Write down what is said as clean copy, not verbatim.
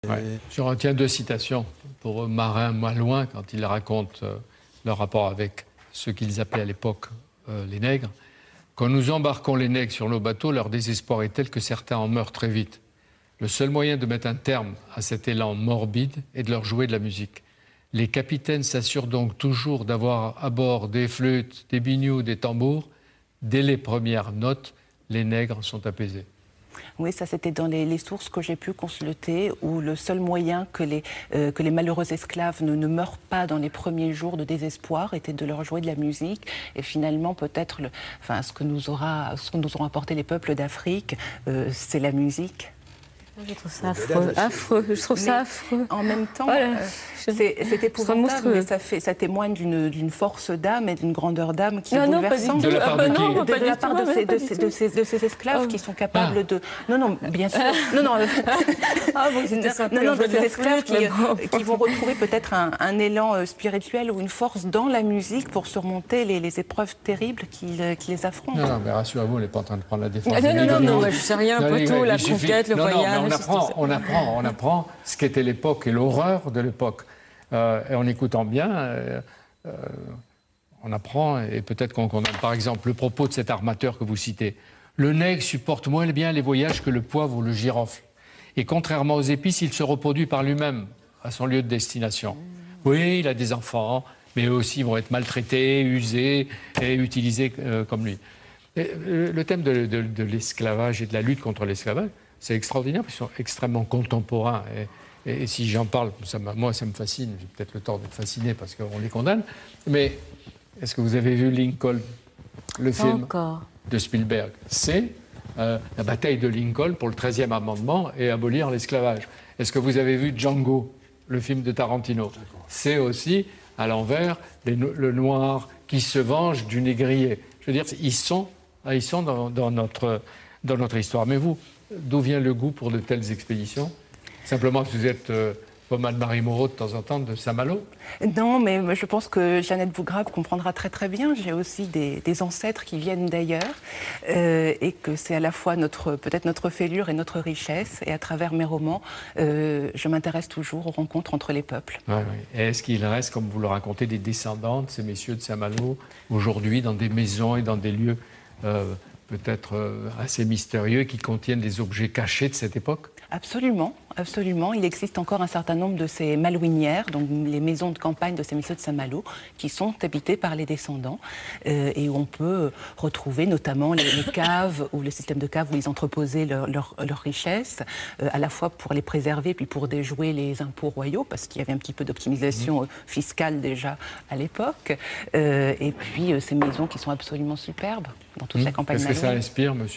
Ouais. Je retiens deux citations pour Marin Malouin quand il raconte leur rapport avec ceux qu'ils appelaient à l'époque les nègres. Quand nous embarquons les nègres sur nos bateaux, leur désespoir est tel que certains en meurent très vite. Le seul moyen de mettre un terme à cet élan morbide est de leur jouer de la musique. Les capitaines s'assurent donc toujours d'avoir à bord des flûtes, des binious, des tambours. Dès les premières notes, les nègres sont apaisés. Oui, ça c'était dans les sources que j'ai pu consulter, où le seul moyen que les malheureux esclaves ne meurent pas dans les premiers jours de désespoir était de leur jouer de la musique. Et finalement, peut-être, ce que nous auront apporté les peuples d'Afrique, c'est la musique. Je trouve ça affreux, je trouve ça affreux. En même temps, voilà. c'est épouvantable, mais ça témoigne d'une force d'âme et d'une grandeur d'âme qui est bouleversante. De la part de qui ? De la part de ces esclaves qui sont capables de... Non, bien sûr. Non, de ces esclaves qui vont retrouver peut-être un élan spirituel ou une force dans la musique pour surmonter les épreuves terribles qui les affrontent. Non, mais rassurez-vous, on n'est pas en train de prendre la défense. Non, je sais rien, poteau, la conquête, le voyage... On apprend ce qu'était l'époque et l'horreur de l'époque. Et en écoutant bien, on apprend, et peut-être qu'on condamne. Par exemple, le propos de cet armateur que vous citez. Le nègre supporte moins bien les voyages que le poivre ou le girofle. Et contrairement aux épices, il se reproduit par lui-même à son lieu de destination. Oui, il a des enfants, mais eux aussi vont être maltraités, usés et utilisés comme lui. Et le thème de l'esclavage et de la lutte contre l'esclavage, c'est extraordinaire, parce qu'ils sont extrêmement contemporains. Et si j'en parle, moi, ça me fascine. J'ai peut-être le tort d'être fasciné parce qu'on les condamne. Mais est-ce que vous avez vu Lincoln, le film de Spielberg? C'est la bataille de Lincoln pour le 13e amendement et abolir l'esclavage. Est-ce que vous avez vu Django, le film de Tarantino? C'est aussi, à l'envers, le noir qui se venge du négrier. Je veux dire, ils sont dans notre histoire. Mais vous, d'où vient le goût pour de telles expéditions? Simplement que vous êtes, comme Anne-Marie Moreau, de temps en temps, de Saint-Malo? Non, mais je pense que Jeannette Bougrabe comprendra très très bien. J'ai aussi des ancêtres qui viennent d'ailleurs et que c'est à la fois peut-être notre fêlure et notre richesse. Et à travers mes romans, je m'intéresse toujours aux rencontres entre les peuples. Oui. Et est-ce qu'il reste, comme vous le racontez, des descendants de ces messieurs de Saint-Malo aujourd'hui dans des maisons et dans des lieux peut-être assez mystérieux qui contiennent des objets cachés de cette époque? Absolument, absolument. Il existe encore un certain nombre de ces malouinières, donc les maisons de campagne de ces messieurs de Saint-Malo, qui sont habitées par les descendants et où on peut retrouver notamment les caves ou le système de caves où ils entreposaient leurs richesses, à la fois pour les préserver puis pour déjouer les impôts royaux, parce qu'il y avait un petit peu d'optimisation fiscale déjà à l'époque. Et puis ces maisons qui sont absolument superbes dans toute la campagne malouine. Est-ce que ça inspire, monsieur